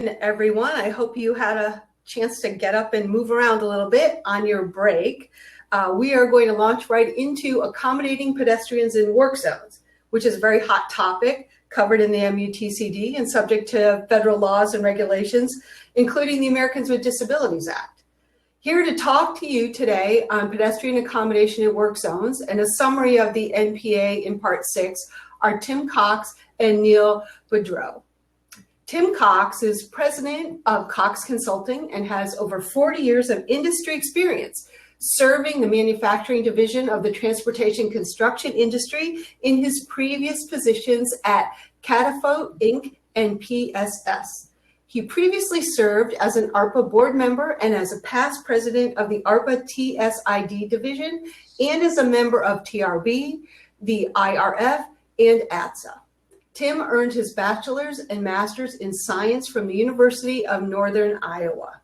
Everyone, I hope you had a chance to get up and move around a little bit on your break. We are going to launch right into accommodating pedestrians in work zones, which is a very hot topic covered in the MUTCD and subject to federal laws and regulations, including the Americans with Disabilities Act. Here to talk to you today on pedestrian accommodation in work zones and a summary of the NPA in Part 6 are Tim Cox and Neil Boudreau. Tim Cox is president of Cox Consulting and has over 40 years of industry experience serving the manufacturing division of the transportation construction industry in his previous positions at Catapult Inc. and PSS. He previously served as an ARPA board member and as a past president of the ARPA TSID division and as a member of TRB, the IRF, and ATSA. Tim earned his bachelor's and master's in science from the University of Northern Iowa.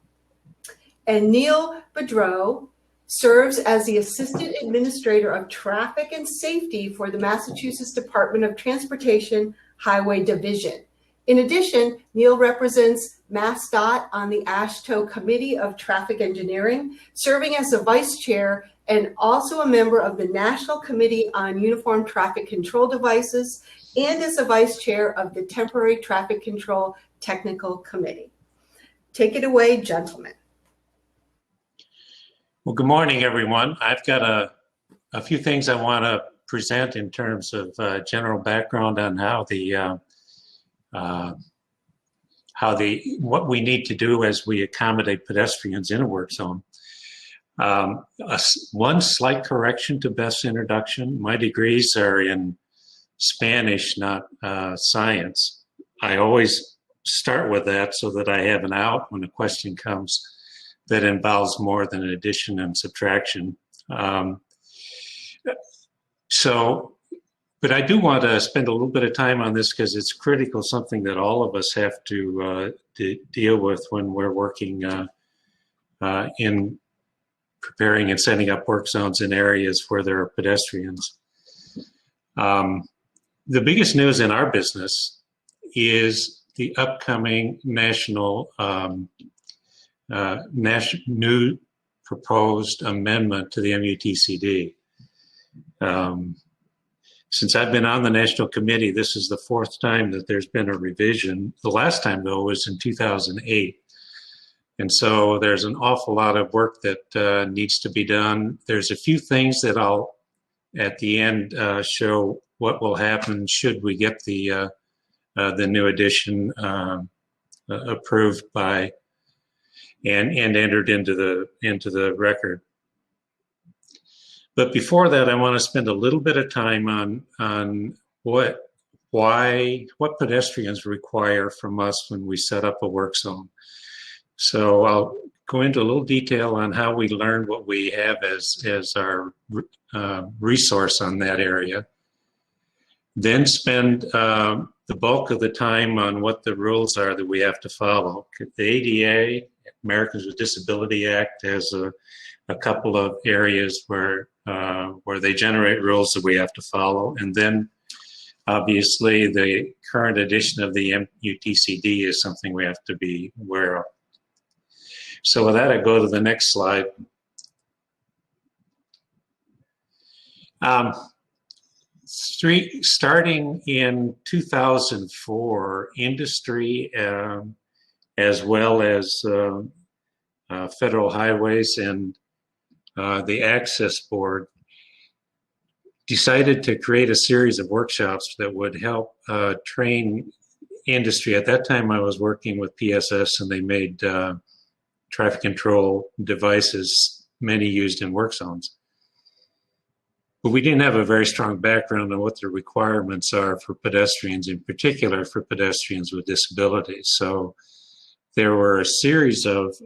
And Neil Boudreau serves as the Assistant Administrator of Traffic and Safety for the Massachusetts Department of Transportation Highway Division. In addition, Neil represents MassDOT on the AASHTO Committee of Traffic Engineering, serving as the Vice Chair and also a member of the National Committee on Uniform Traffic Control Devices and as the Vice Chair of the Temporary Traffic Control Technical Committee. Take it away, gentlemen. Well, good morning, everyone. I've got a few things I want to present in terms of general background on what we need to do as we accommodate pedestrians in a work zone. One slight correction to Beth's introduction. My degrees are in Spanish, not science. I always start with that so that I have an out when a question comes that involves more than addition and subtraction. But I do want to spend a little bit of time on this because it's critical, something that all of us have to deal with when we're working in preparing and setting up work zones in areas where there are pedestrians. The biggest news in our business is the upcoming national new proposed amendment to the MUTCD. Since I've been on the National Committee, this is the fourth time that there's been a revision. The last time, though, was in 2008. And so there's an awful lot of work that needs to be done. There's a few things that I'll, at the end, show what will happen should we get the new edition approved by and entered into the record. But before that, I want to spend a little bit of time on what pedestrians require from us when we set up a work zone. So I'll go into a little detail on how we learned what we have as our resource on that area. Then spend the bulk of the time on what the rules are that we have to follow. The ADA, Americans with Disability Act, has a couple of areas where they generate rules that we have to follow. And then obviously the current edition of the MUTCD is something we have to be aware of. So with that, I go to the next slide. Starting in 2004, industry as well as Federal Highways and the Access Board decided to create a series of workshops that would help train industry. At that time, I was working with PSS, and they made traffic control devices, many used in work zones. But we didn't have a very strong background on what the requirements are for pedestrians, in particular for pedestrians with disabilities. So there were a series of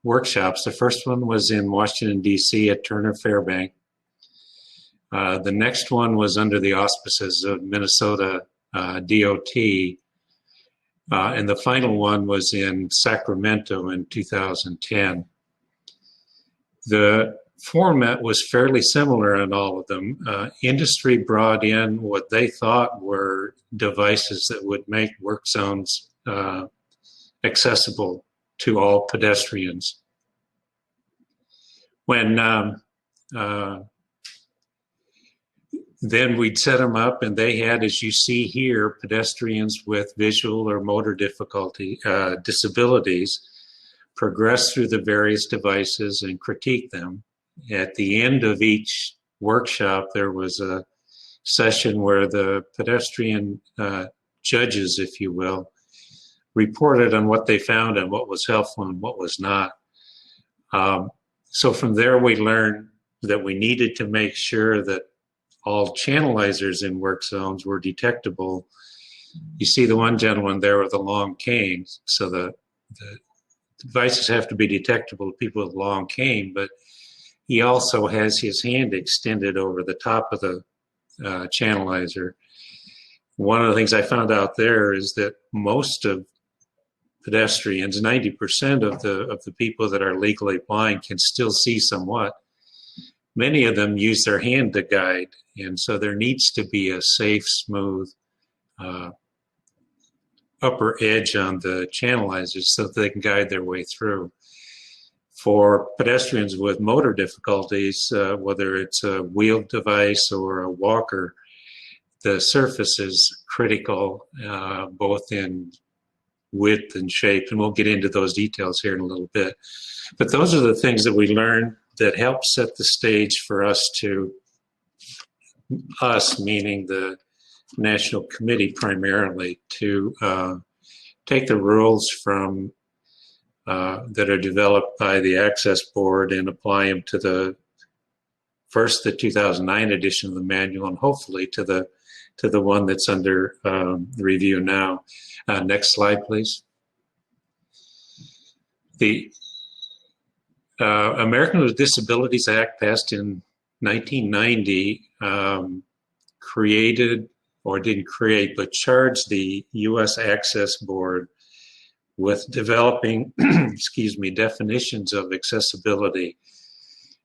workshops. The first one was in Washington, D.C. at Turner Fairbank. The next one was under the auspices of Minnesota DOT. And the final one was in Sacramento in 2010. The format was fairly similar in all of them. Industry brought in what they thought were devices that would make work zones accessible to all pedestrians. When then we'd set them up, and they had, as you see here, pedestrians with visual or motor disabilities progress through the various devices and critique them. At the end of each workshop, there was a session where the pedestrian judges, if you will, reported on what they found and what was helpful and what was not. So from there, we learned that we needed to make sure that all channelizers in work zones were detectable. You see the one gentleman there with a long cane, so the devices have to be detectable to people with long cane, but he also has his hand extended over the top of the channelizer. One of the things I found out there is that most of pedestrians, 90% of the people that are legally blind, can still see somewhat. Many of them use their hand to guide, and so there needs to be a safe, smooth upper edge on the channelizers so that they can guide their way through. For pedestrians with motor difficulties, whether it's a wheeled device or a walker, the surface is critical, both in width and shape, and we'll get into those details here in a little bit. But those are the things that we learned that help set the stage for us, meaning the National Committee primarily, to take the rules from that are developed by the Access Board and apply them to the 2009 edition of the manual, and hopefully to the one that's under review now. Next slide, please. The Americans with Disabilities Act, passed in 1990, created, or didn't create, but charged the U.S. Access Board with developing, definitions of accessibility.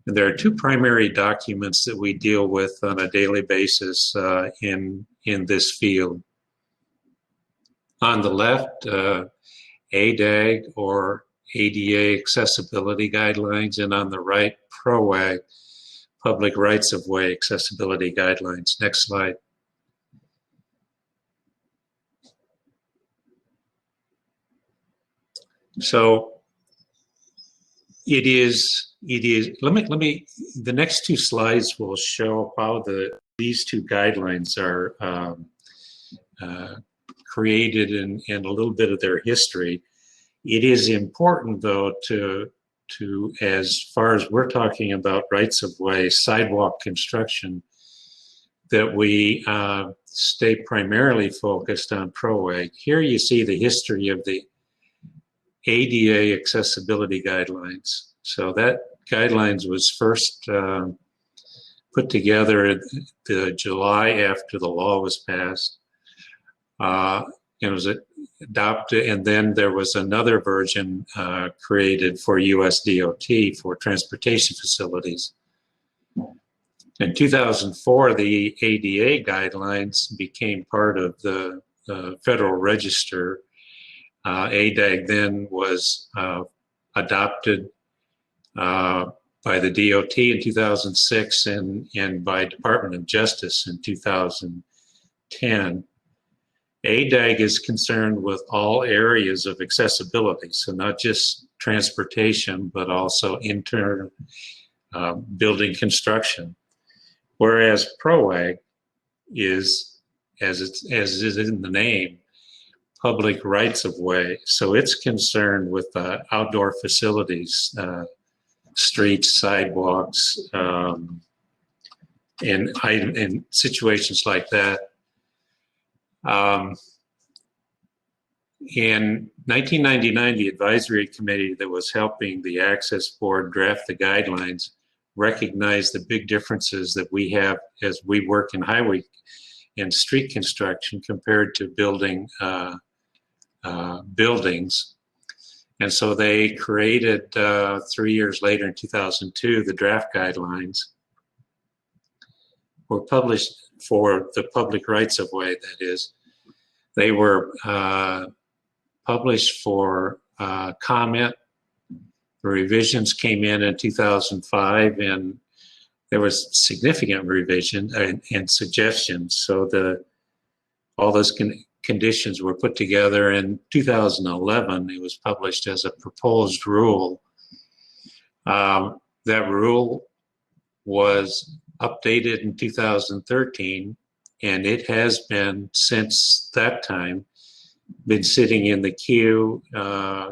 And there are two primary documents that we deal with on a daily basis in this field. On the left, ADAG, or ADA Accessibility Guidelines, and on the right, PROAG, Public Rights of Way Accessibility Guidelines. Next slide. So it is, let me, the next two slides will show how these two guidelines are created and a little bit of their history. It is important, though, to as far as we're talking about rights of way, sidewalk construction, that we stay primarily focused on PROAG. Here you see the history of the ADA Accessibility Guidelines. So that guidelines was first put together the July after the law was passed. It was adopted, and then there was another version created for US DOT for transportation facilities. In 2004, the ADA guidelines became part of the Federal Register. ADAG then was adopted by the DOT in 2006 and by Department of Justice in 2010. ADAG is concerned with all areas of accessibility, so not just transportation, but also internal building construction. Whereas PROAG is, as is in the name, public rights of way. So it's concerned with outdoor facilities, streets, sidewalks, and situations like that. In 1999, the advisory committee that was helping the Access Board draft the guidelines recognized the big differences that we have as we work in highway and street construction compared to building buildings. And so they created 3 years later in 2002, the draft guidelines were published for the public rights of way, that is. They were published for comment. The revisions came in 2005, and there was significant revision and suggestions. So all those conditions were put together. In 2011, it was published as a proposed rule. That rule was updated in 2013, and it has been, since that time, been sitting in the queue,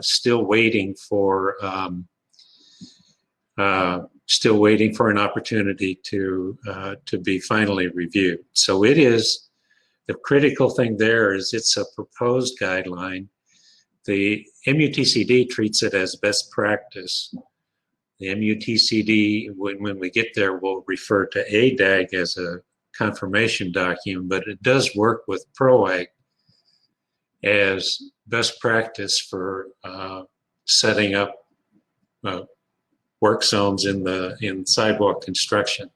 still waiting for an opportunity to be finally reviewed. So it is, the critical thing there is it's a proposed guideline. The MUTCD treats it as best practice. The MUTCD, when we get there, will refer to ADAG as a confirmation document, but it does work with PROAG as best practice for setting up work zones in sidewalk construction.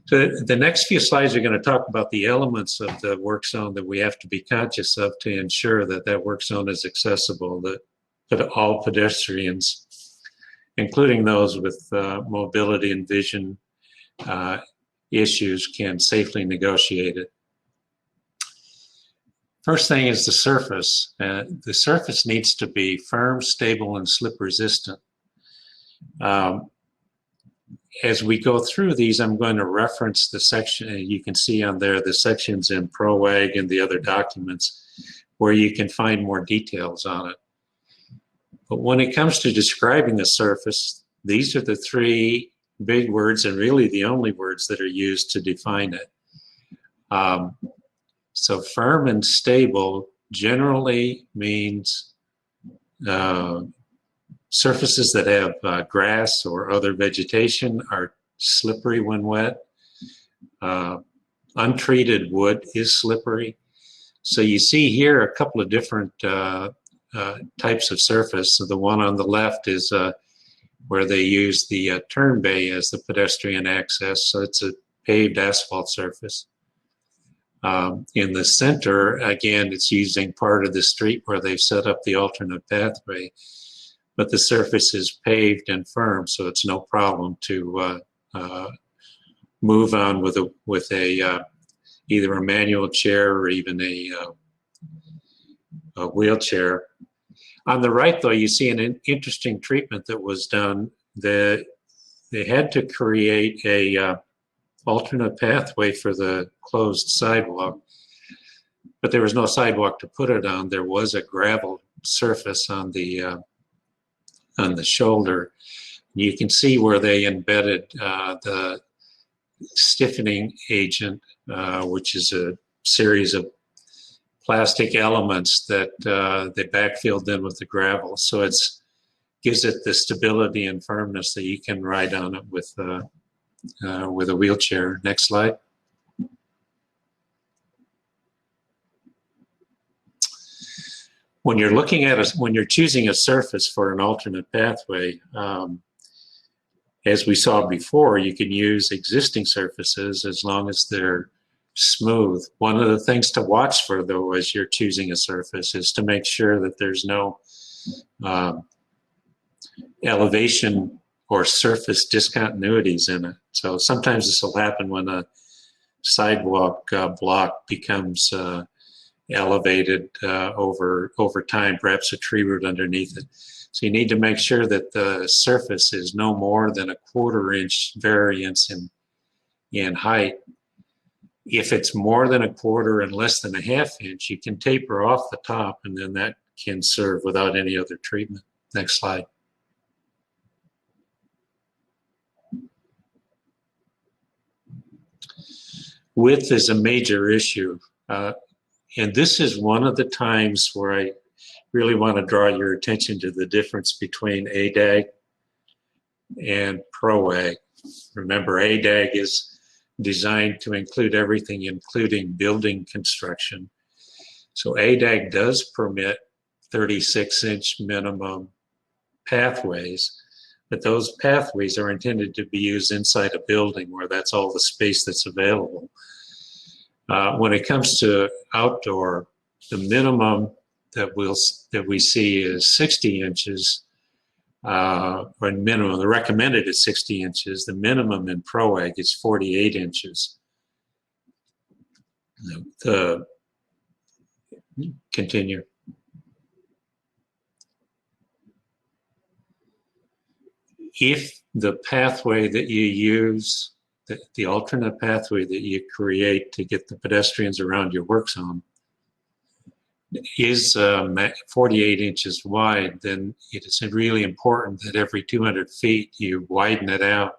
So the next few slides are going to talk about the elements of the work zone that we have to be conscious of to ensure that that work zone is accessible, that all pedestrians, including those with mobility and vision issues, can safely negotiate it. First thing is the surface. The surface needs to be firm, stable, and slip resistant. As we go through these, I'm going to reference the section, you can see on there the sections in PROAG and the other documents where you can find more details on it. But when it comes to describing the surface, these are the three big words and really the only words that are used to define it. So firm and stable generally means surfaces that have grass or other vegetation are slippery when wet. Untreated wood is slippery. So you see here a couple of different types of surface. So the one on the left is where they use the turn bay as the pedestrian access. So it's a paved asphalt surface. In the center, again, it's using part of the street where they've set up the alternate pathway, but the surface is paved and firm, so it's no problem to move on with either a manual chair or even a wheelchair. On the right, though, you see an interesting treatment that was done. They had to create a alternate pathway for the closed sidewalk, but there was no sidewalk to put it on. There was a gravel surface on the shoulder. You can see where they embedded the stiffening agent, which is a series of plastic elements that they backfilled in with the gravel. So it gives it the stability and firmness that you can ride on it with a wheelchair. Next slide. When you're looking at when you're choosing a surface for an alternate pathway, as we saw before, you can use existing surfaces as long as they're smooth. One of the things to watch for, though, as you're choosing a surface is to make sure that there's no elevation or surface discontinuities in it. So sometimes this will happen when a sidewalk block becomes elevated over time, perhaps a tree root underneath it. So you need to make sure that the surface is no more than a 1/4 inch variance in height. If it's more than a 1/4 and less than a 1/2 inch, you can taper off the top, and then that can serve without any other treatment. Next slide. Width is a major issue. And this is one of the times where I really want to draw your attention to the difference between ADAG and PROAG. Remember, ADAG is designed to include everything, including building construction. So ADAG does permit 36-inch minimum pathways, but those pathways are intended to be used inside a building where that's all the space that's available. When it comes to outdoor, the minimum that we see is 60 inches, or minimum, the recommended is 60 inches. The minimum in ProAg is 48 inches. Continue. If the pathway that you use, the alternate pathway that you create to get the pedestrians around your work zone is 48 inches wide, then it is really important that every 200 feet you widen it out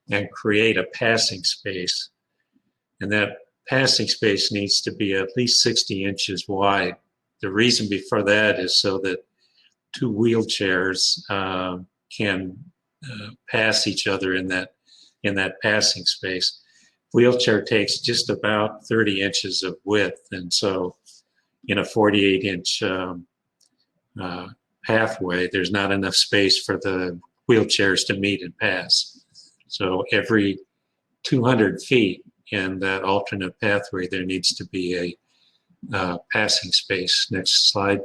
and create a passing space. And that passing space needs to be at least 60 inches wide. The reason for that is so that two wheelchairs can pass each other in that passing space. Wheelchair takes just about 30 inches of width, and so in a 48-inch pathway, there's not enough space for the wheelchairs to meet and pass. So every 200 feet in that alternate pathway, there needs to be a passing space. Next slide.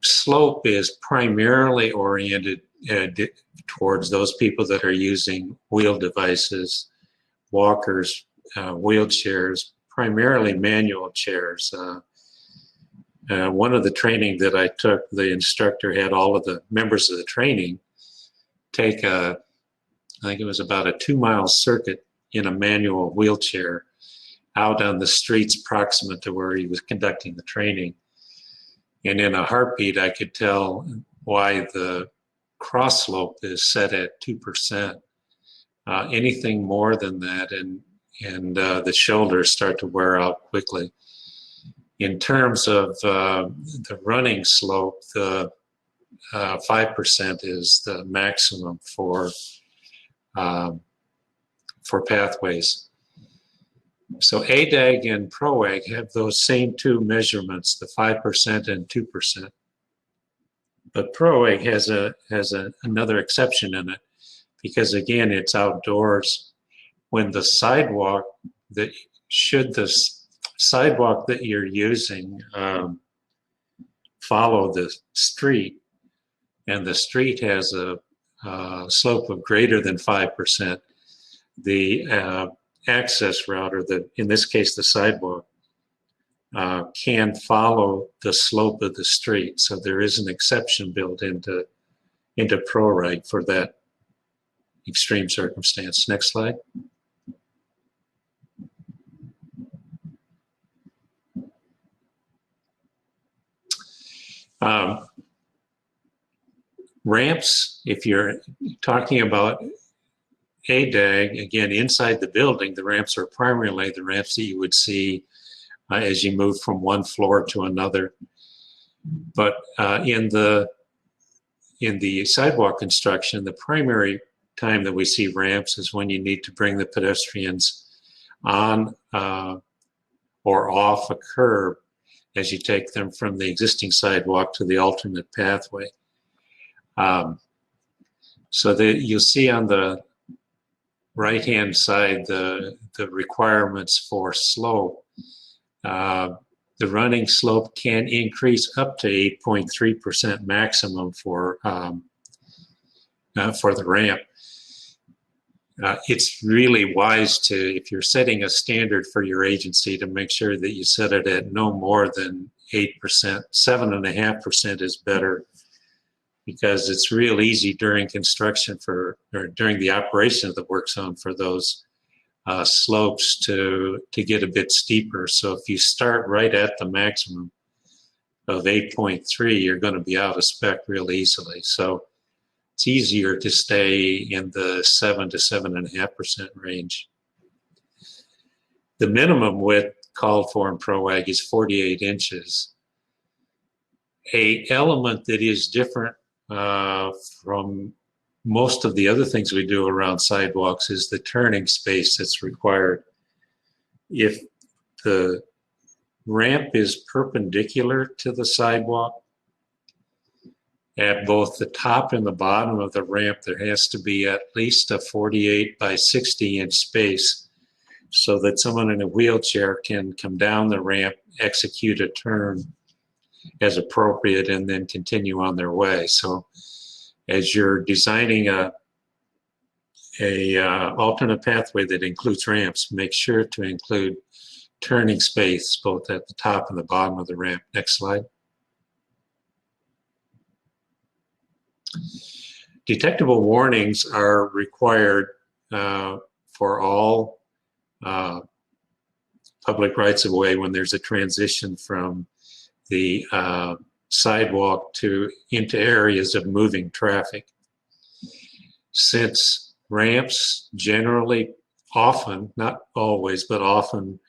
Slope is primarily oriented towards those people that are using wheel devices, walkers, wheelchairs, primarily manual chairs. One of the training that I took, the instructor had all of the members of the training take I think it was about a 2-mile circuit in a manual wheelchair out on the streets proximate to where he was conducting the training. And in a heartbeat, I could tell why the cross slope is set at 2%. Anything more than that, and the shoulders start to wear out quickly. In terms of the running slope, the 5% is the maximum for pathways. So ADAG and ProAg have those same two measurements, the 5% and 2%. But ProAg has another exception in it, because again, it's outdoors. When the sidewalk that you're using follow the street, and the street has a slope of greater than 5%, the access route, or in this case the sidewalk, can follow the slope of the street. So there is an exception built into ProAg for that extreme circumstance. Next slide. Ramps, if you're talking about ADAG, again, inside the building, the ramps are primarily the ramps that you would see as you move from one floor to another. But in the sidewalk construction, the primary time that we see ramps is when you need to bring the pedestrians on or off a curb as you take them from the existing sidewalk to the alternate pathway. So that you'll see on the right-hand side the requirements for slope. The running slope can increase up to 8.3% maximum for the ramp. It's really wise to, if you're setting a standard for your agency, to make sure that you set it at no more than 8%. 7.5% is better, because it's real easy during construction or during the operation of the work zone for those slopes to get a bit steeper. So if you start right at the maximum of 8.3, you're going to be out of spec real easily. So it's easier to stay in the 7 to 7.5% range. The minimum width called for in ProAg is 48 inches. An element that is different from most of the other things we do around sidewalks is the turning space that's required. if the ramp is perpendicular to the sidewalk, at both the top and the bottom of the ramp, there has to be at least a 48 by 60 inch space so that someone in a wheelchair can come down the ramp, execute a turn as appropriate, and then continue on their way. So as you're designing a alternate pathway that includes ramps, make sure to include turning space both at the top and the bottom of the ramp. Next slide. Detectable warnings are required for all public rights-of-way when there's a transition from the sidewalk into areas of moving traffic. Since ramps generally, often, not always, but often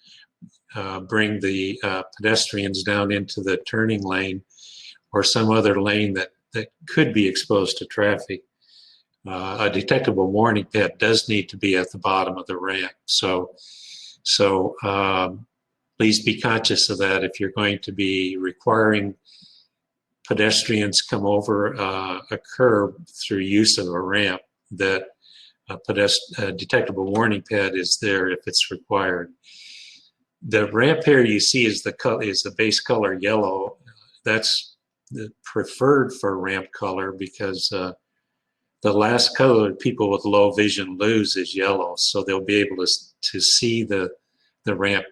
bring the pedestrians down into the turning lane or some other lane that could be exposed to traffic, a detectable warning pad does need to be at the bottom of the ramp. So please be conscious of that if you're going to be requiring pedestrians come over a curb through use of a ramp, that a detectable warning pad is there if it's required. The ramp here you see is the base color yellow. That's the preferred for ramp color because the last color people with low vision lose is yellow, so they'll be able to see the ramp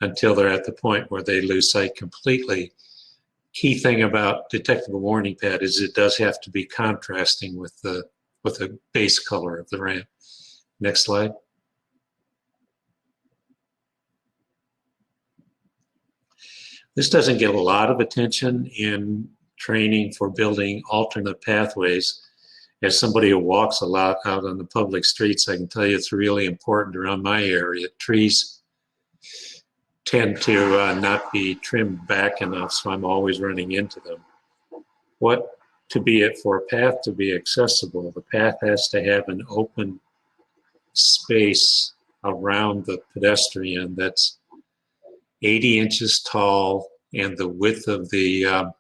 until they're at the point where they lose sight completely. Key thing about detectable warning pad is it does have to be contrasting with the base color of the ramp. Next slide. This doesn't get a lot of attention in training for building alternate pathways. As somebody who walks a lot out on the public streets, I can tell you it's really important around my area. Trees tend to not be trimmed back enough, so I'm always running into them. For a path to be accessible, the path has to have an open space around the pedestrian that's 80 inches tall and the width of the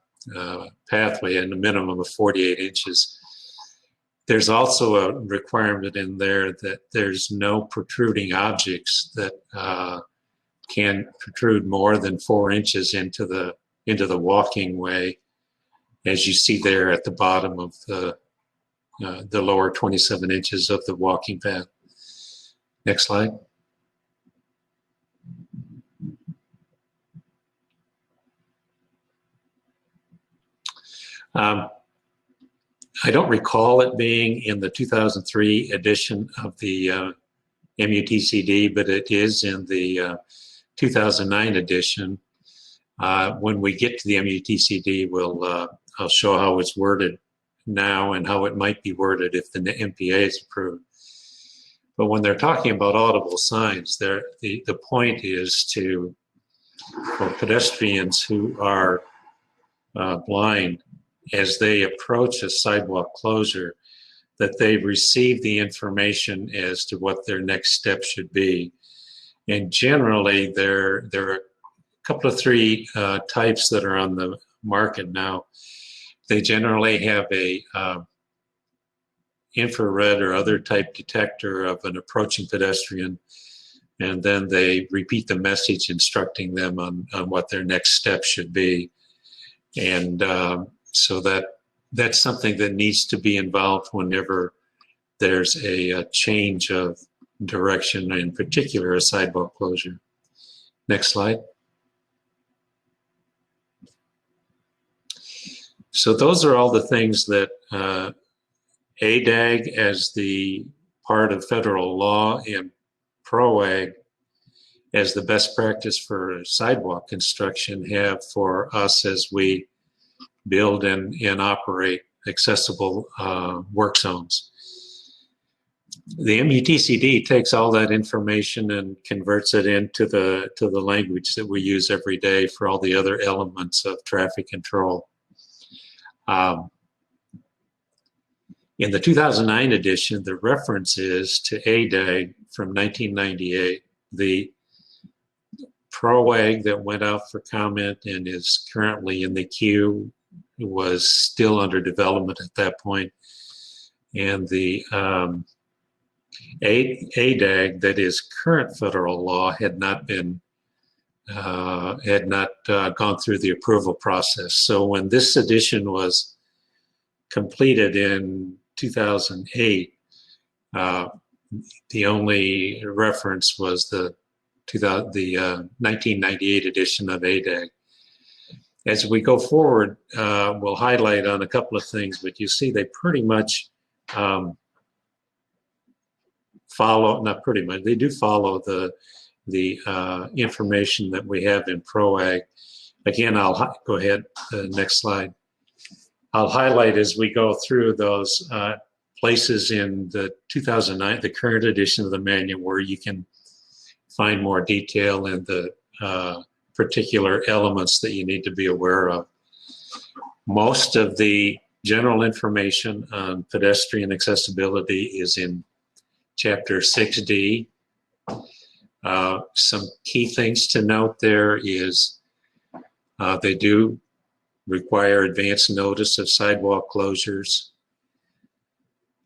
pathway and a minimum of 48 inches. There's also a requirement in there that there's no protruding objects that can protrude more than 4 inches into the walking way, as you see there at the bottom of the lower 27 inches of the walking path. Next slide. I don't recall it being in the 2003 edition of the MUTCD, but it is in the 2009 edition. When we get to the MUTCD, I'll show how it's worded now and how it might be worded if the MPA is approved. But when they're talking about audible signs, the point is for pedestrians who are blind, as they approach a sidewalk closure, that they receive the information as to what their next step should be. And generally, there are a couple of three types that are on the market now. They generally have a infrared or other type detector of an approaching pedestrian, and then they repeat the message instructing them on what their next step should be. And so that's something that needs to be involved whenever there's a change of direction, in particular a sidewalk closure. Next slide. So those are all the things that ADAG as the part of federal law and PROAG as the best practice for sidewalk construction have for us as we build and operate accessible work zones. The MUTCD takes all that information and converts it into the language that we use every day for all the other elements of traffic control. In the 2009 edition, the reference is to ADAG from 1998. The PROAG that went out for comment and is currently in the queue was still under development at that point. And the ADAG, that is current federal law, had not gone through the approval process. So when this edition was completed in 2008, the only reference was the 1998 edition of ADAG. As we go forward, we'll highlight on a couple of things, but you see they pretty much follow, not pretty much, they do follow the information that we have in PROAG. Again, I'll go ahead, next slide. I'll highlight as we go through those places in the 2009, the current edition of the manual, where you can find more detail in the particular elements that you need to be aware of. Most of the general information on pedestrian accessibility is in Chapter 6D. Some key things to note there is they do require advance notice of sidewalk closures.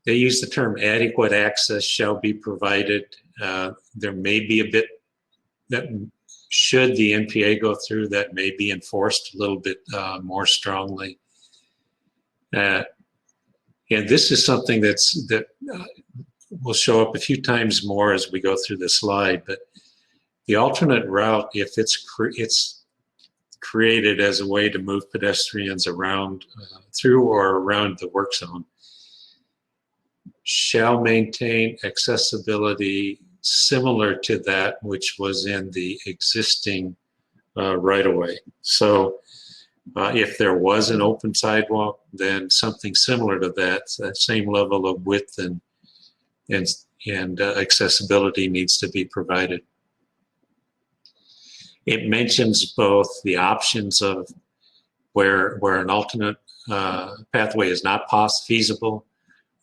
They use the term adequate access shall be provided. There may be a bit that, should the NPA go through, that may be enforced a little bit more strongly. And this is something that will show up a few times more as we go through the slide, but the alternate route, if it's created as a way to move pedestrians around, through or around the work zone, shall maintain accessibility similar to that which was in the existing right-of-way. So if there was an open sidewalk, then something similar to that same level of width and accessibility needs to be provided. It mentions both the options of where an alternate pathway is not feasible,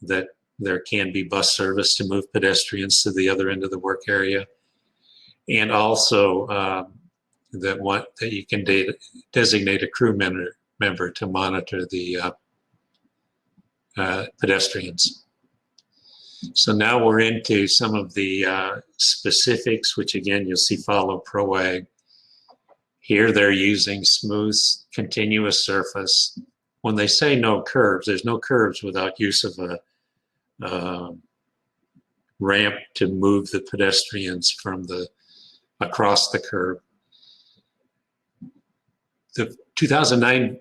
that there can be bus service to move pedestrians to the other end of the work area, and also that you can designate a crew member to monitor the pedestrians. So now we're into some of the specifics, which again you'll see follow PROAG. Here they're using smooth, continuous surface. When they say no curves, there's no curves without use of a ramp to move the pedestrians from across the curb. The 2009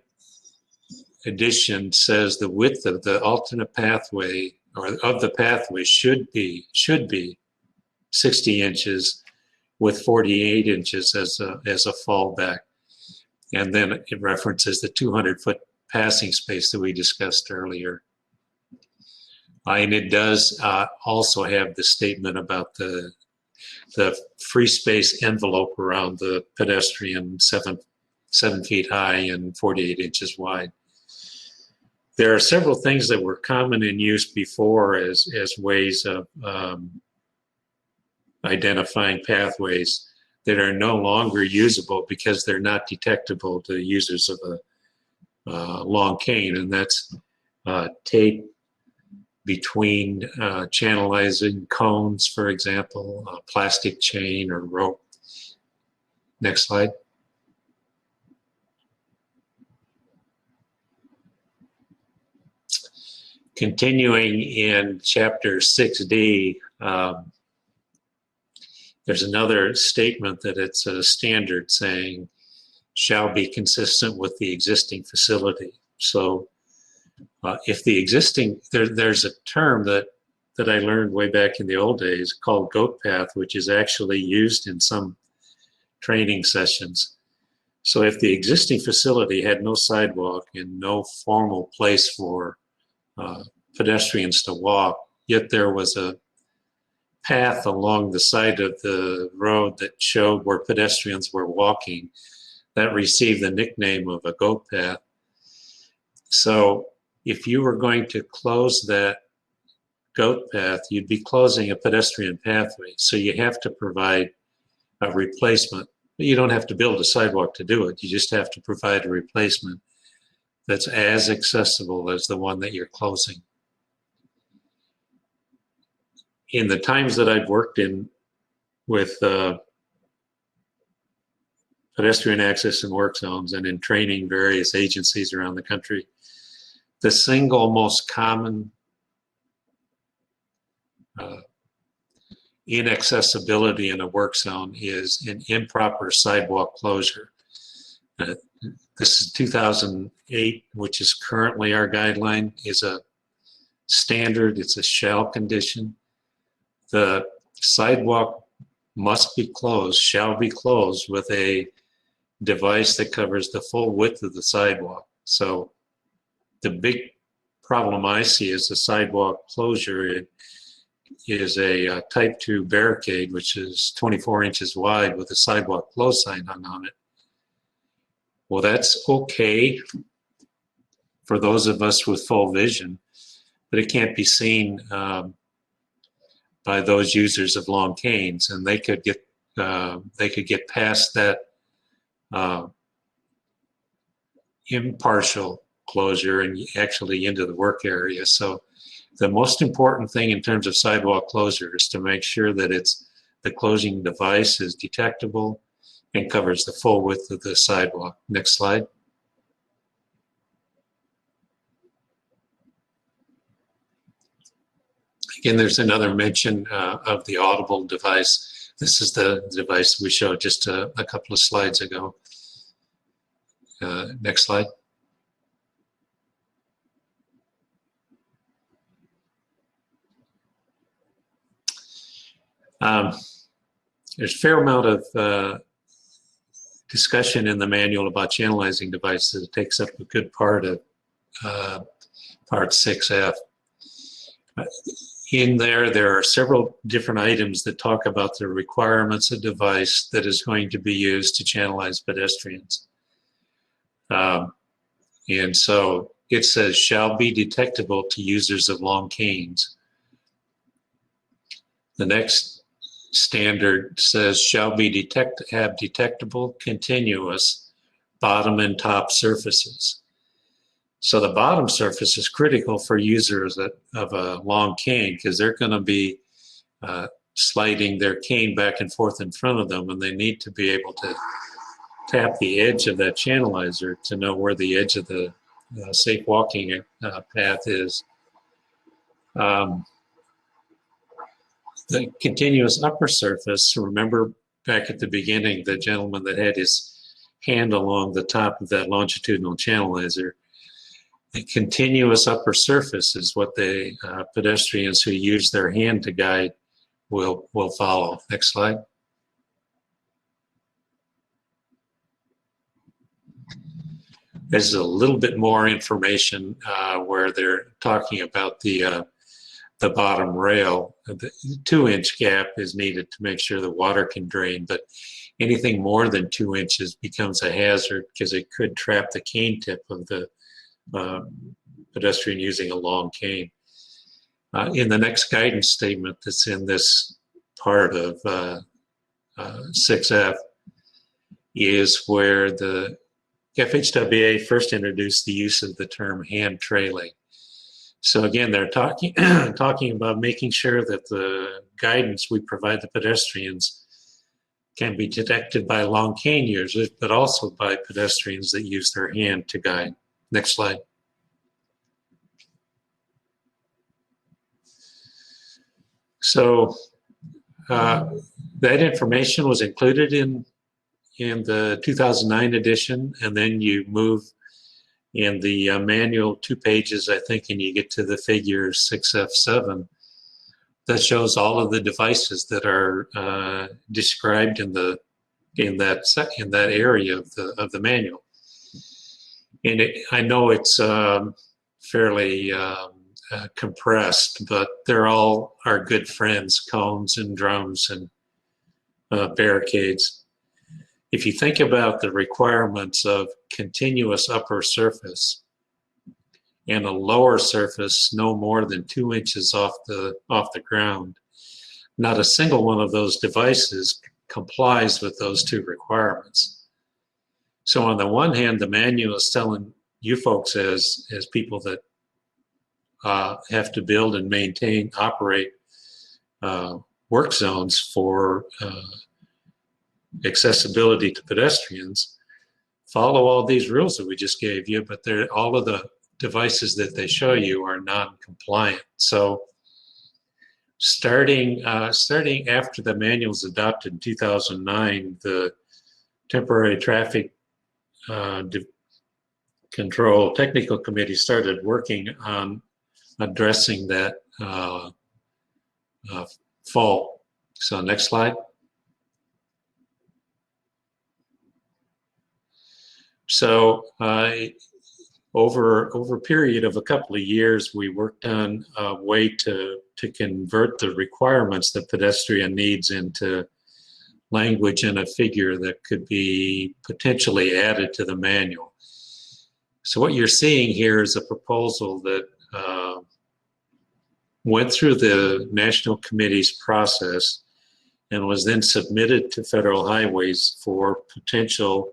edition says the width of the alternate pathway, or of the pathway, should be 60 inches with 48 inches as a fallback. And then it references the 200-foot passing space that we discussed earlier. And it does also have the statement about the free space envelope around the pedestrian, 7 feet high and 48 inches wide. There are several things that were common in use before as ways of identifying pathways that are no longer usable because they're not detectable to users of a long cane, and that's tape between channelizing cones, for example, plastic chain or rope. Next slide. Continuing in Chapter 6D, there's another statement that it's a standard saying shall be consistent with the existing facility. So if the existing, there's a term that I learned way back in the old days called goat path, which is actually used in some training sessions. So if the existing facility had no sidewalk and no formal place for pedestrians to walk, yet there was a path along the side of the road that showed where pedestrians were walking, that received the nickname of a goat path. So if you were going to close that goat path, you'd be closing a pedestrian pathway. So you have to provide a replacement. You don't have to build a sidewalk to do it. You just have to provide a replacement that's as accessible as the one that you're closing. In the times that I've worked in with pedestrian access and work zones and in training various agencies around the country, the single most common inaccessibility in a work zone is an improper sidewalk closure. This is 2008, which is currently our guideline, is a standard. It's a shall condition. The sidewalk must be closed, shall be closed with a device that covers the full width of the sidewalk. So the big problem I see is the sidewalk closure. It is a type 2 barricade, which is 24 inches wide with a sidewalk close sign hung on it. Well, that's okay for those of us with full vision, but it can't be seen by those users of long canes, and they could get past that impartial closure and actually into the work area. So the most important thing in terms of sidewalk closure is to make sure that the closing device is detectable and covers the full width of the sidewalk. Next slide. Again, there's another mention of the audible device. This is the device we showed just a couple of slides ago. Next slide. There's a fair amount of discussion in the manual about channelizing devices. It takes up a good part of part 6F. In there are several different items that talk about the requirements of device that is going to be used to channelize pedestrians. And so it says shall be detectable to users of long canes. The next standard says shall be have detectable continuous bottom and top surfaces. So the bottom surface is critical for users of a long cane because they're going to be sliding their cane back and forth in front of them, and they need to be able to tap the edge of that channelizer to know where the edge of the safe walking path is. The continuous upper surface, remember back at the beginning, the gentleman that had his hand along the top of that longitudinal channelizer, the continuous upper surface is what the pedestrians who use their hand to guide will follow. Next slide. There's a little bit more information where they're talking about the bottom rail. The 2-inch gap is needed to make sure the water can drain, but anything more than 2 inches becomes a hazard because it could trap the cane tip of the pedestrian using a long cane. In the next guidance statement that's in this part of 6F is where the FHWA first introduced the use of the term hand trailing. So again, they're talking about making sure that the guidance we provide the pedestrians can be detected by long cane users, but also by pedestrians that use their hand to guide. Next slide. So that information was included in the 2009 edition, and then you move in the manual 2 pages, I think, and you get to the figure 6F7. That shows all of the devices that are described in that area of the manual. And I know it's fairly compressed, but they're all our good friends: cones and drums and barricades. If you think about the requirements of continuous upper surface and a lower surface no more than 2 inches off the ground, not a single one of those devices complies with those two requirements. So on the one hand, the manual is telling you folks as people that have to build and maintain, operate work zones for accessibility to pedestrians, follow all these rules that we just gave you, but all of the devices that they show you are non-compliant. So starting after the manual was adopted in 2009, the Temporary Traffic Control Technical Committee started working on addressing that fault. So next slide. So over a period of a couple of years, we worked on a way to convert the requirements that pedestrian needs into language and a figure that could be potentially added to the manual. So what you're seeing here is a proposal that went through the National Committee's process and was then submitted to Federal Highways for potential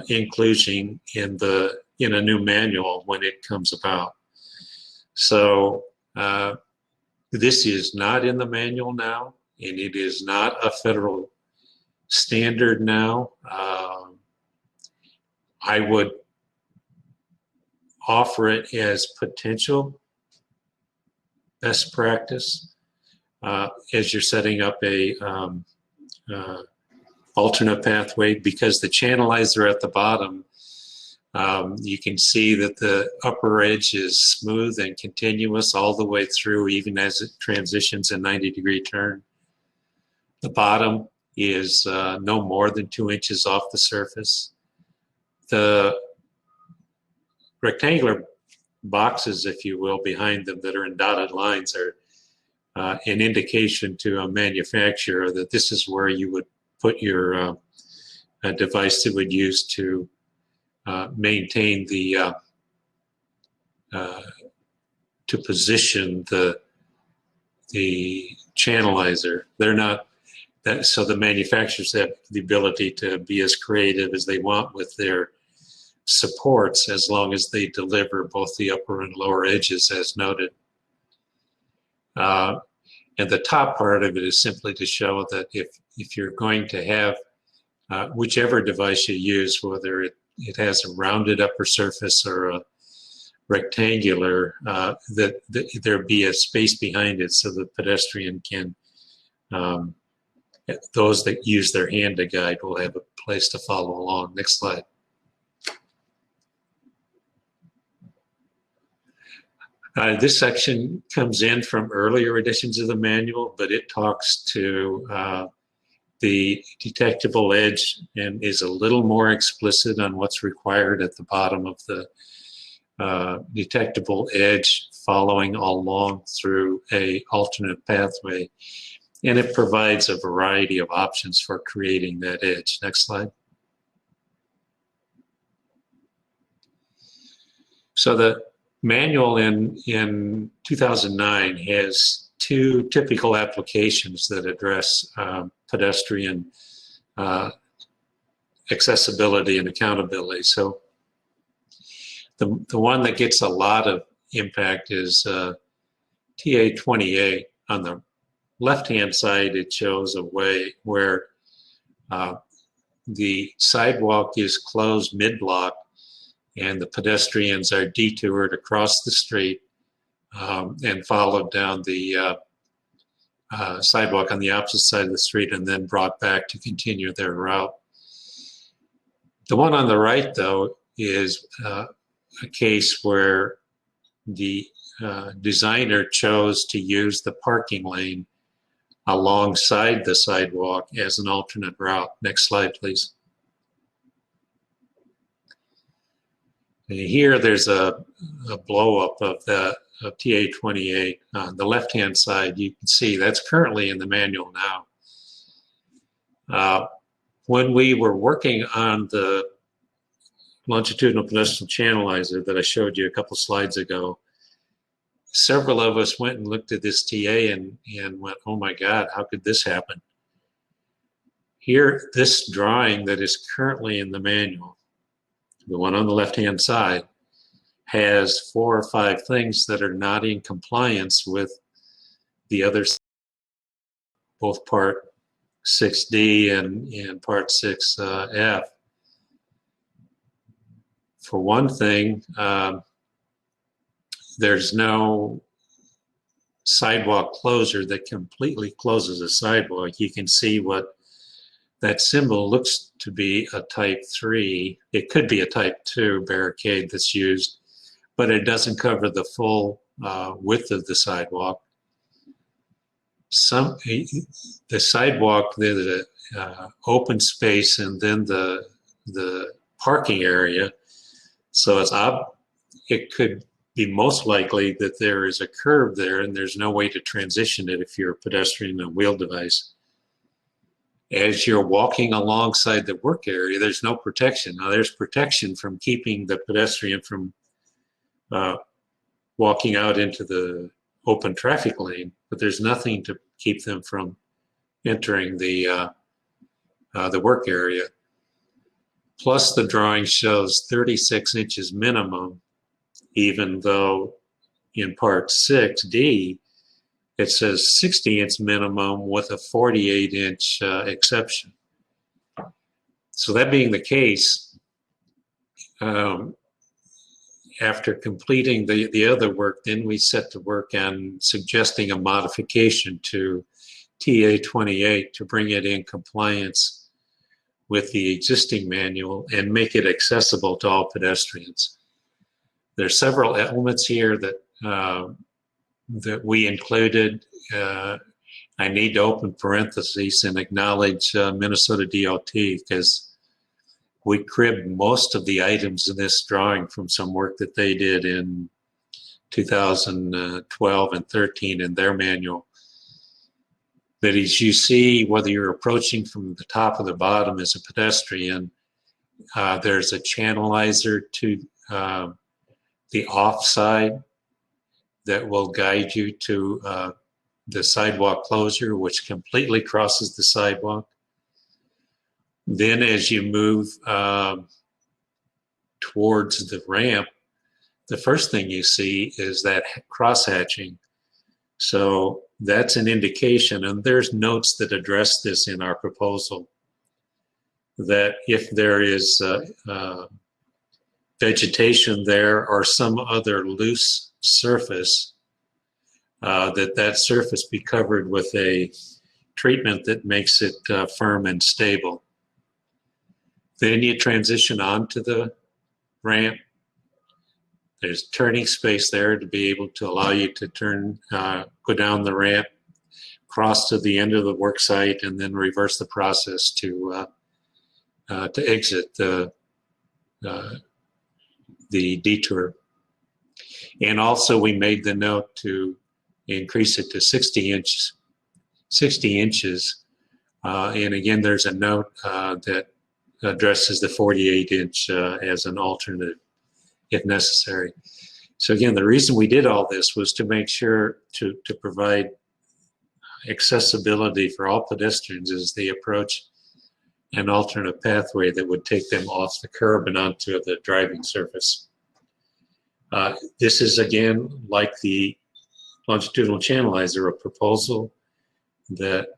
inclusion in a new manual when it comes about. So this is not in the manual now, and it is not a federal standard now. I would offer it as potential best practice as you're setting up a alternate pathway, because the channelizer at the bottom, you can see that the upper edge is smooth and continuous all the way through, even as it transitions a 90-degree turn. The bottom is no more than 2 inches off the surface. The rectangular boxes, if you will, behind them that are in dotted lines are an indication to a manufacturer that this is where you would put your device that would use to maintain the to position the channelizer. They're not that, so the manufacturers have the ability to be as creative as they want with their supports, as long as they deliver both the upper and lower edges as noted. And the top part of it is simply to show that if you're going to have whichever device you use, whether it has a rounded upper surface or a rectangular, that there be a space behind it so the pedestrian can, those that use their hand to guide will have a place to follow along. Next slide. This section comes in from earlier editions of the manual, but it talks to the detectable edge and is a little more explicit on what's required at the bottom of the detectable edge following along through a alternate pathway. And it provides a variety of options for creating that edge. Next slide. So the manual in 2009 has two typical applications that address pedestrian accessibility and accountability. So the one that gets a lot of impact is TA28. On the left-hand side, it shows a way where the sidewalk is closed mid-block and the pedestrians are detoured across the street and followed down the sidewalk on the opposite side of the street and then brought back to continue their route. The one on the right, though, is a case where the designer chose to use the parking lane alongside the sidewalk as an alternate route. Next slide, please. And here there's a blow-up of the TA28. On the left-hand side, you can see that's currently in the manual now. When we were working on the longitudinal pedestrian channelizer that I showed you a couple slides ago, several of us went and looked at this TA and went, oh my God, how could this happen? Here, this drawing that is currently in the manual, the one on the left-hand side, has 4 or 5 things that are not in compliance with the other, both Part 6D and Part 6F. For one thing, there's no sidewalk closure that completely closes a sidewalk. You can see what that symbol looks to be a type 3. It could be a type 2 barricade that's used, but it doesn't cover the full width of the sidewalk. The sidewalk, the open space, and then the parking area. So it could be most likely that there is a curve there and there's no way to transition it if you're a pedestrian and wheel device. As you're walking alongside the work area, there's no protection. Now there's protection from keeping the pedestrian from walking out into the open traffic lane, but there's nothing to keep them from entering the work area. Plus the drawing shows 36 inches minimum, even though in Part 6D, it says 60-inch minimum with a 48-inch exception. So that being the case, after completing the other work, then we set to work on suggesting a modification to TA 28 to bring it in compliance with the existing manual and make it accessible to all pedestrians. There's several elements here that we included. I need to open parentheses and acknowledge Minnesota DOT, because we cribbed most of the items in this drawing from some work that they did in 2012 and 13 in their manual. But as you see, whether you're approaching from the top or the bottom as a pedestrian, there's a channelizer to the off side that will guide you to the sidewalk closure, which completely crosses the sidewalk. Then as you move towards the ramp, the first thing you see is that cross-hatching. So that's an indication, and there's notes that address this in our proposal, that if there is vegetation there or some other loose surface, that surface be covered with a treatment that makes it firm and stable. Then you transition onto the ramp. There's turning space there to be able to allow you to turn, go down the ramp, cross to the end of the work site, and then reverse the process to exit the detour. And also we made the note to increase it to 60 inches. And again, there's a note that addresses the 48-inch as an alternative if necessary. So again, the reason we did all this was to make sure to provide accessibility for all pedestrians as they approach an alternate pathway that would take them off the curb and onto the driving surface. This is, again, like the longitudinal channelizer, a proposal that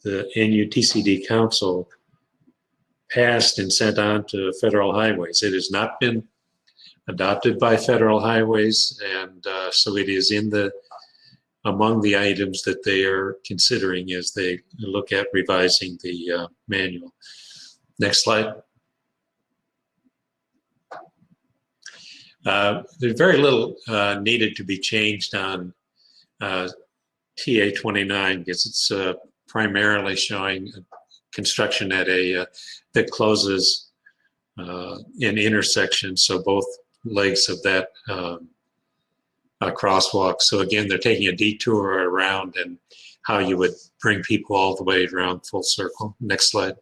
the NUTCD Council passed and sent on to Federal Highways. It has not been adopted by Federal Highways, and so it is among the items that they are considering as they look at revising the manual. Next slide. There's very little needed to be changed on TA 29 because it's primarily showing construction at that closes an intersection, so both legs of that crosswalk. So again, they're taking a detour around and how you would bring people all the way around full circle. Next slide.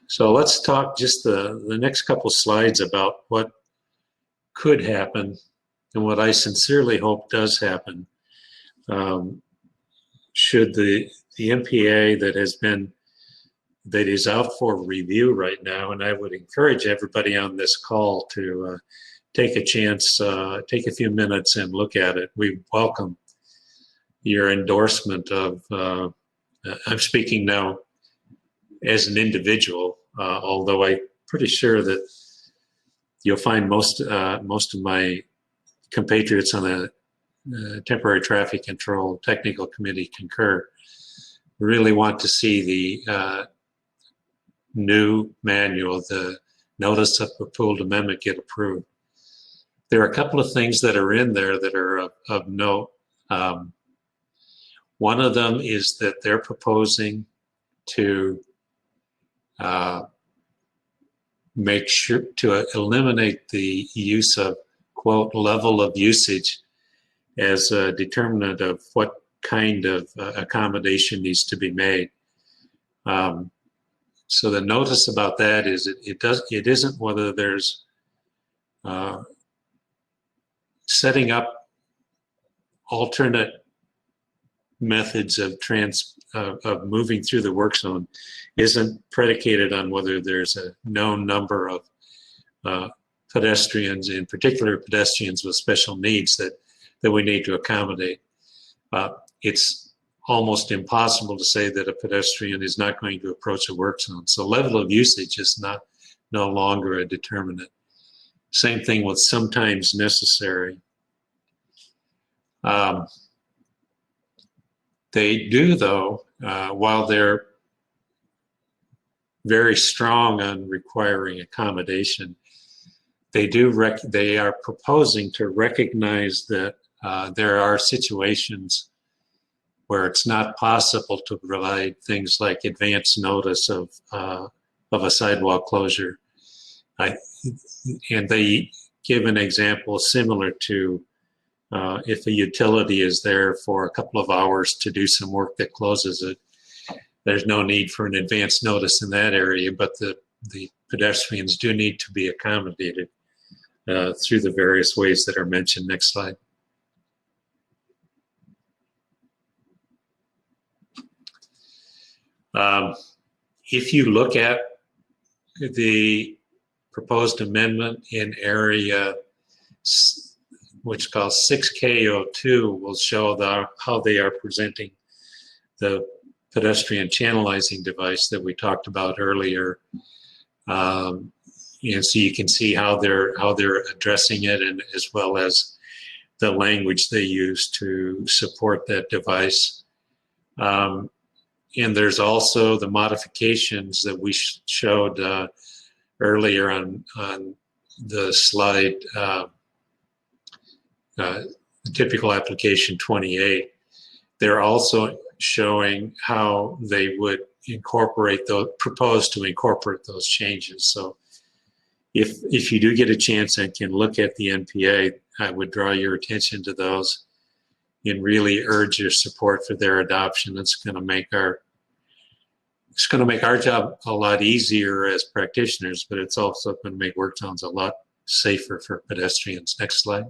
So let's talk just the next couple slides about what could happen and what I sincerely hope does happen. should the MPA that is out for review right now, and I would encourage everybody on this call to take a chance, take a few minutes and look at it. We welcome your endorsement of, I'm speaking now as an individual, although I'm pretty sure that you'll find most of my compatriots on the temporary traffic control technical committee concur. Really want to see the new manual, the notice of proposed amendment, get approved. There are a couple of things that are in there that are of note. One of them is that they're proposing to make sure to eliminate the use of, quote, level of usage as a determinant of what kind of accommodation needs to be made. So the notice about that is it isn't whether there's setting up alternate methods of moving through the work zone isn't predicated on whether there's a known number of pedestrians, in particular pedestrians with special needs that we need to accommodate. It's almost impossible to say that a pedestrian is not going to approach a work zone. So level of usage is no longer a determinant. Same thing with sometimes necessary. They do, though, while they're very strong on requiring accommodation, they are proposing to recognize that there are situations where it's not possible to provide things like advance notice of a sidewalk closure. And they give an example similar to if a utility is there for a couple of hours to do some work that closes it, there's no need for an advance notice in that area, but the pedestrians do need to be accommodated through the various ways that are mentioned. Next slide. If you look at the proposed amendment in area, which is called 6K02, will show how they are presenting the pedestrian channelizing device that we talked about earlier. And so you can see how they're addressing it, and as well as the language they use to support that device. And there's also the modifications that we showed earlier on the slide, typical application 28. They're also showing how they would propose to incorporate those changes. So if you do get a chance and can look at the NPA, I would draw your attention to those and really urge your support for their adoption. It's going to make our job a lot easier as practitioners, but it's also going to make work zones a lot safer for pedestrians. Next slide.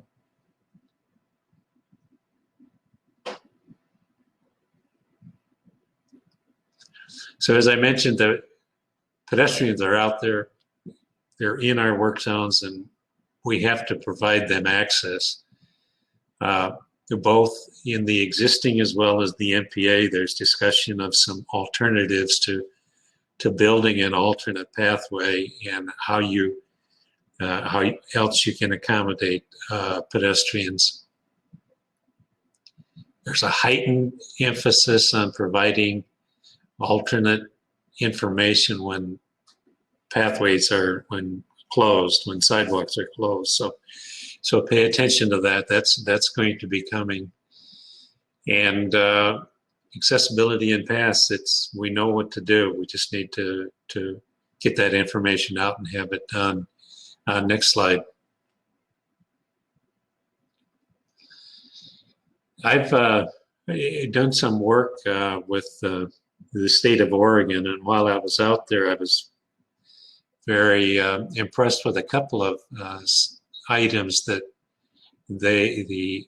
So as I mentioned, the pedestrians are out there. They're in our work zones, and we have to provide them access. Both in the existing as well as the MPA, there's discussion of some alternatives to building an alternate pathway and how else you can accommodate pedestrians. There's a heightened emphasis on providing alternate information when pathways are closed, when sidewalks are closed. So pay attention to that. That's going to be coming. And accessibility in paths, we know what to do. We just need to get that information out and have it done. Next slide. I've done some work with the state of Oregon, and while I was out there, I was very impressed with a couple of items that the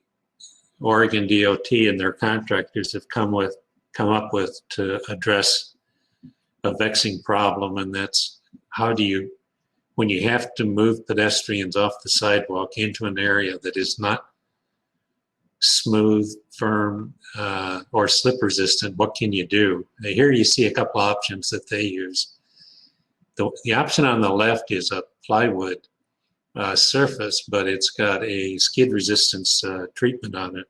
Oregon DOT and their contractors have come with come up with to address a vexing problem, and that's how do you, when you have to move pedestrians off the sidewalk into an area that is not smooth, firm, or slip resistant, what can you do? Here you see a couple options that they use. The option on the left is a plywood surface, but it's got a skid resistance treatment on it.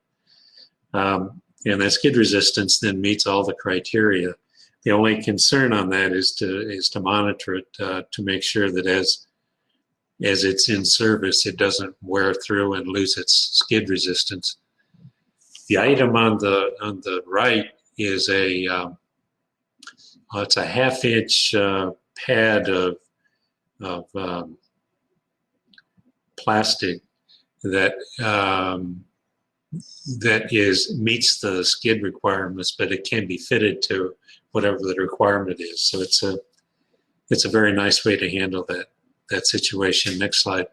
And that skid resistance then meets all the criteria. The only concern on that is to monitor it to make sure that as it's in service, it doesn't wear through and lose its skid resistance. The item on the right is it's a half-inch pad of plastic that meets the skid requirements, but it can be fitted to whatever the requirement is. So it's a very nice way to handle that situation. Next slide.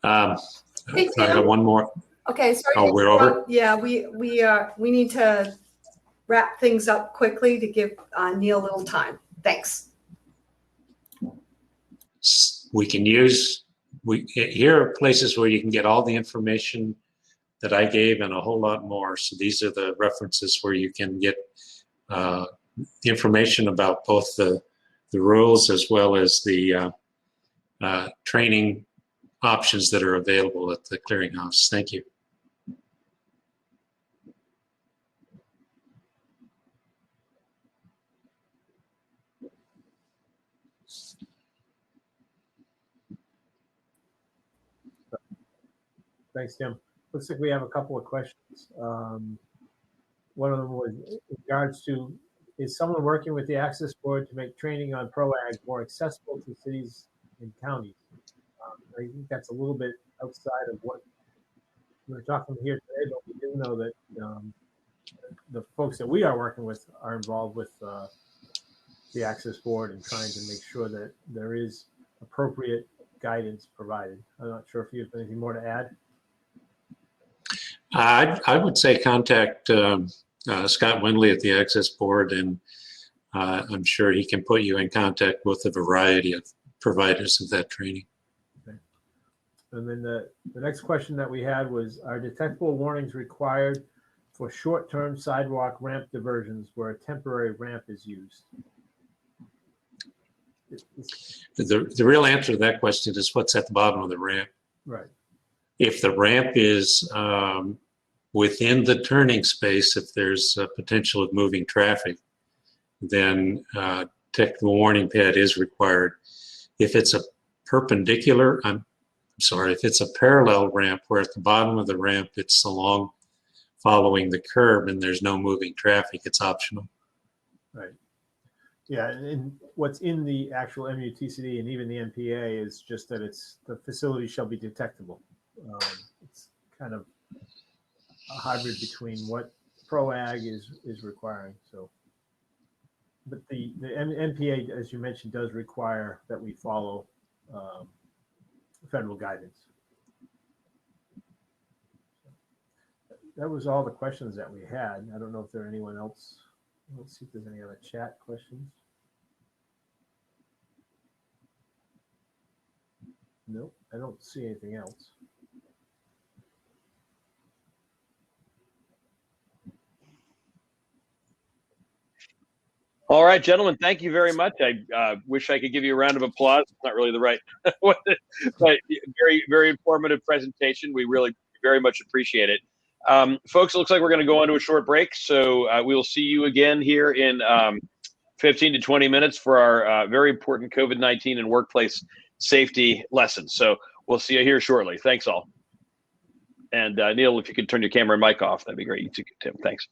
Hey, I got one more. Okay, sorry. Oh, we're over? Yeah, we need to wrap things up quickly to give Neil a little time. Thanks. We can use, here are places where you can get all the information that I gave and a whole lot more. So these are the references where you can get the information about both the rules as well as the training options that are available at the clearinghouse. Thank you. Thanks, Tim. Looks like we have a couple of questions. One of them was in regards to, is someone working with the Access Board to make training on PROAG more accessible to cities and counties? I think that's a little bit outside of what we're talking here today, but we do know that the folks that we are working with are involved with the Access Board and trying to make sure that there is appropriate guidance provided. I'm not sure if you have anything more to add. I would say contact Scott Windley at the Access Board, and I'm sure he can put you in contact with a variety of providers of that training. Okay. And then the next question that we had was, are detectable warnings required for short-term sidewalk ramp diversions where a temporary ramp is used? The real answer to that question is what's at the bottom of the ramp. Right. If the ramp is within the turning space, if there's a potential of moving traffic, then technical warning pad is required. If it's a perpendicular, if it's a parallel ramp where at the bottom of the ramp it's along following the curb and there's no moving traffic, it's optional. Right. Yeah, and what's in the actual MUTCD and even the MPA is just that the facility shall be detectable. It's kind of a hybrid between what PROAG is requiring. So, but the MPA, as you mentioned, does require that we follow federal guidance. That was all the questions that we had. I don't know if there are anyone else. Let's see if there's any other chat questions. Nope, I don't see anything else. All right, gentlemen, thank you very much. I wish I could give you a round of applause. It's not really the right, but very, very informative presentation. We really very much appreciate it. Folks, it looks like we're going to go on to a short break. So we'll see you again here in 15 to 20 minutes for our very important COVID-19 and workplace safety lessons. So we'll see you here shortly. Thanks all. And Neil, if you could turn your camera and mic off, that'd be great. You too, Tim. Thanks.